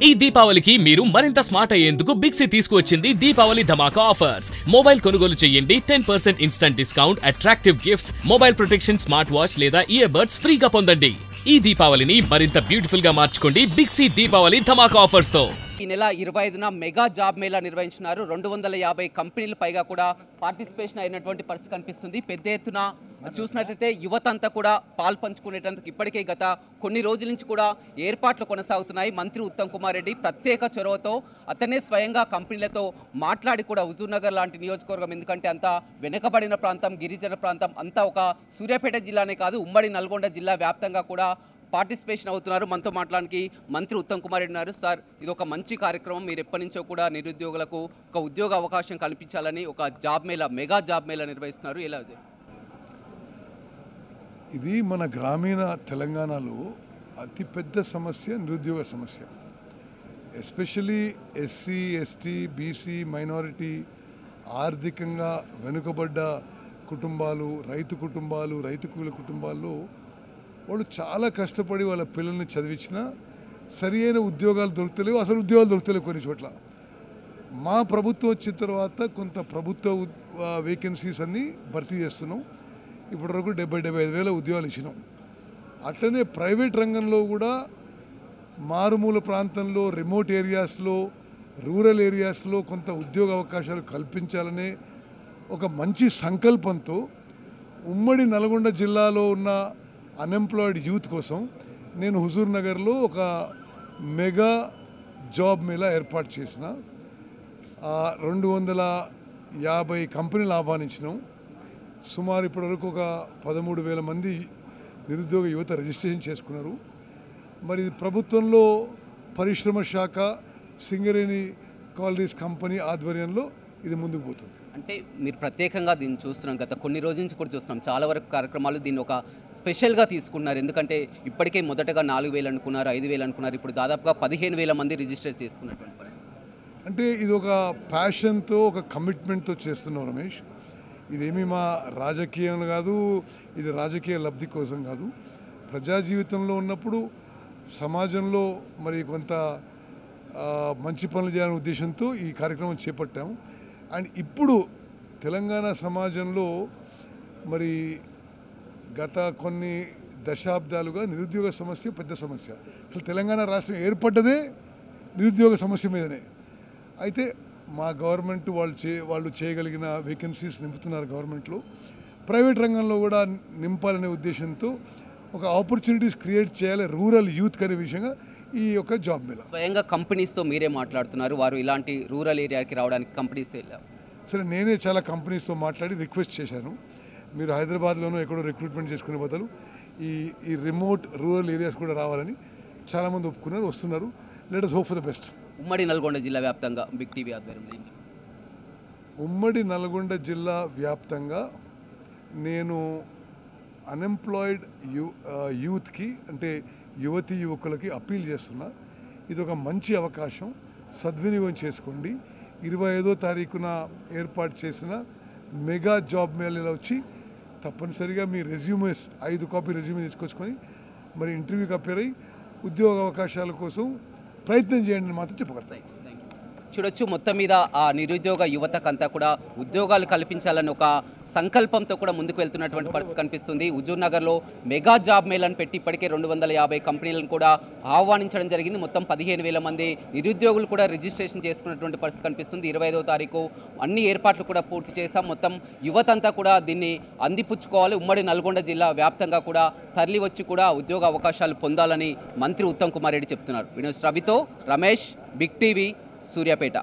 ఈ దీపావళికి మీరు మరింత స్మార్ట్ అయ్యేందుకు బిగ్ సి తీసుకువచ్చింది దీపావళి ధమాకా ఆఫర్స్. మొబైల్ కొనుగోలు చేయండి 10% instant discount, attractive gifts, mobile protection, smart watch లేదా ఇయర్ బడ్స్ ఫ్రీగా పొందండి. ఈ దీపావళిని మరింత బ్యూటిఫుల్ గా మార్చుకోండి బిగ్ సి దీపావళి ధమాకా ఆఫర్స్ తో. ఈ నెల 25న మెగా జాబ్ మేళా నిర్వహించినారు. 250 కంపెనీల పైగా కూడా పార్టిసిపేషన్ అయినటువంటి పరిస్థితి కనిపిస్తుంది. పెద్ద ఎత్తున చూసినట్లయితే యువత అంతా కూడా పాల్పంచుకునేటందుకు ఇప్పటికే గత కొన్ని రోజుల నుంచి కూడా ఏర్పాట్లు కొనసాగుతున్నాయి. మంత్రి ఉత్తమ్ కుమార్ రెడ్డి ప్రత్యేక చొరవతో అతనే స్వయంగా కంపెనీలతో మాట్లాడి కూడా హుజూర్నగర్ లాంటి నియోజకవర్గం, ఎందుకంటే అంతా వెనుకబడిన ప్రాంతం, గిరిజన ప్రాంతం, అంతా ఒక సూర్యాపేట జిల్లానే కాదు ఉమ్మడి నల్గొండ జిల్లా వ్యాప్తంగా కూడా పార్టిసిపేషన్ అవుతున్నారు. మనతో మాట్లాడడానికి మంత్రి ఉత్తమ్ కుమార్ రెడ్డి ఉన్నారు. సార్, ఇది ఒక మంచి కార్యక్రమం. మీరు ఎప్పటి నుంచో కూడా నిరుద్యోగులకు ఒక ఉద్యోగ అవకాశం కల్పించాలని ఒక job Mela, mega job Mela నిర్వహిస్తున్నారు. ఎలా? ఇది మన గ్రామీణ తెలంగాణలో అతిపెద్ద సమస్య నిరుద్యోగ సమస్య. Especially SC, ST, BC, minority, ఆర్థికంగా వెనుకబడ్డ కుటుంబాలు, రైతు కుటుంబాలు, రైతు కూలి కుటుంబాల్లో వాళ్ళు చాలా కష్టపడి వాళ్ళ పిల్లల్ని చదివించినా సరి అయిన ఉద్యోగాలు దొరుకుతలేవు, అసలు ఉద్యోగాలు దొరుకుతలేవు కొన్ని చోట్ల. మా ప్రభుత్వం వచ్చిన తర్వాత కొంత ప్రభుత్వ వేకెన్సీస్ అన్నీ భర్తీ చేస్తున్నాం. ఇప్పటివరకు 70-75 వేల ఉద్యోగాలు ఇచ్చినాం. అట్లనే ప్రైవేట్ రంగంలో కూడా మారుమూల ప్రాంతంలో, రిమోట్ ఏరియాస్లో, రూరల్ ఏరియాస్లో కొంత ఉద్యోగ అవకాశాలు కల్పించాలనే ఒక మంచి సంకల్పంతో ఉమ్మడి నల్గొండ జిల్లాలో ఉన్న అన్ఎంప్లాయిడ్ యూత్ కోసం నేను హుజూర్నగర్లో ఒక మెగా జాబ్ మేళా ఏర్పాటు చేసిన. 250 కంపెనీలు ఆహ్వానించినాం. సుమారు ఇప్పటివరకు ఒక 13,000 మంది నిరుద్యోగ యువత రిజిస్ట్రేషన్ చేసుకున్నారు. మరి ప్రభుత్వంలో పరిశ్రమ శాఖ, సింగరేణి కాలనీస్ కంపెనీ ఆధ్వర్యంలో ఇది ముందుకు పోతుంది. అంటే మీరు ప్రత్యేకంగా దీన్ని చూస్తున్నాం, గత కొన్ని రోజుల నుంచి కూడా చూస్తున్నాం. చాలా వరకు కార్యక్రమాలు దీన్ని ఒక స్పెషల్గా తీసుకున్నారు. ఎందుకంటే ఇప్పటికే మొదటగా 4,000 అనుకున్నారు, 5,000 అనుకున్నారు, ఇప్పుడు దాదాపుగా 15,000 మంది రిజిస్టర్ చేసుకున్నటువంటి పరిస్థితి. అంటే ఇది ఒక ప్యాషన్తో, ఒక కమిట్మెంట్తో చేస్తున్నాం రమేష్. ఇదేమీ మా రాజకీయం కాదు, ఇది రాజకీయ లబ్ధి కోసం కాదు. ప్రజా జీవితంలో ఉన్నప్పుడు సమాజంలో మరి కొంత మంచి పనులు చేయాలనే ఉద్దేశంతో ఈ కార్యక్రమం చేపట్టాము. అండ్ ఇప్పుడు తెలంగాణ సమాజంలో మరి గత కొన్ని దశాబ్దాలుగా నిరుద్యోగ సమస్య పెద్ద సమస్య. అసలు తెలంగాణ రాష్ట్రం ఏర్పడ్డదే నిరుద్యోగ సమస్య మీదనే. అయితే మా గవర్నమెంట్ వాళ్ళు చేయగలిగిన వేకెన్సీస్ నింపుతున్నారు గవర్నమెంట్లో. ప్రైవేట్ రంగంలో కూడా నింపాలనే ఉద్దేశంతో ఒక ఆపర్చునిటీస్ క్రియేట్ చేయాలి రూరల్ యూత్ అనే విషయంగా ఈ యొక్క జాబ్ మేళా. స్వయంగా కంపెనీస్తో మీరే మాట్లాడుతున్నారు, వారు ఇలాంటి రూరల్ ఏరియాకి రావడానికి కంపెనీస్ వెళ్ళారు. సరే, నేనే చాలా కంపెనీస్తో మాట్లాడి రిక్వెస్ట్ చేశాను, మీరు హైదరాబాద్లోనూ ఎక్కడో రిక్రూట్మెంట్ చేసుకునే బదులు ఈ రిమోట్ రూరల్ ఏరియాస్ కూడా రావాలని చాలామంది ఒప్పుకున్నారు, వస్తున్నారు. Let us hope for the best. ఉమ్మడి నల్గొండ జిల్లా వ్యాప్తంగా బిగ్ టీవీ ఆధ్వర్యంలో ఉమ్మడి నల్గొండ జిల్లా వ్యాప్తంగా నేను అన్ఎంప్లాయిడ్ యూత్కి, అంటే యువతీ యువకులకి అప్పీల్ చేస్తున్నా. ఇది ఒక మంచి అవకాశం, సద్వినియోగం చేసుకోండి. 25వ తారీఖున ఏర్పాటు చేసిన మెగా జాబ్ మేళాలో వచ్చి తప్పనిసరిగా మీ రెజ్యూమేస్ 5 కాపీ రెజ్యూమే తీసుకొచ్చుకొని మరి ఇంటర్వ్యూకి అపేర్ అయ్యి ఉద్యోగ అవకాశాల కోసం ప్రయత్నం చేయండి అని మాత్రం చెప్పగలుగుతాయి. చూడొచ్చు, మొత్తం మీద ఆ నిరుద్యోగ యువతకంతా కూడా ఉద్యోగాలు కల్పించాలని ఒక సంకల్పంతో కూడా ముందుకు వెళ్తున్నటువంటి పరిస్థితి కనిపిస్తుంది. హుజూర్నగర్లో మెగా జాబ్ మేళాను పెట్టి ఇప్పటికే 250 కంపెనీలను కూడా ఆహ్వానించడం జరిగింది. మొత్తం 15,000 మంది నిరుద్యోగులు కూడా రిజిస్ట్రేషన్ చేసుకున్నటువంటి పరిస్థితి కనిపిస్తుంది. 25వ తారీఖు అన్ని ఏర్పాట్లు కూడా పూర్తి చేశాం. మొత్తం యువతంతా కూడా దీన్ని అందిపుచ్చుకోవాలి. ఉమ్మడి నల్గొండ జిల్లా వ్యాప్తంగా కూడా తరలి వచ్చి కూడా ఉద్యోగ అవకాశాలు పొందాలని మంత్రి ఉత్తమ్ కుమార్ రెడ్డి చెప్తున్నారు. వినోద్ రవితో రమేష్, బిగ్ టీవీ, సూర్యాపేట.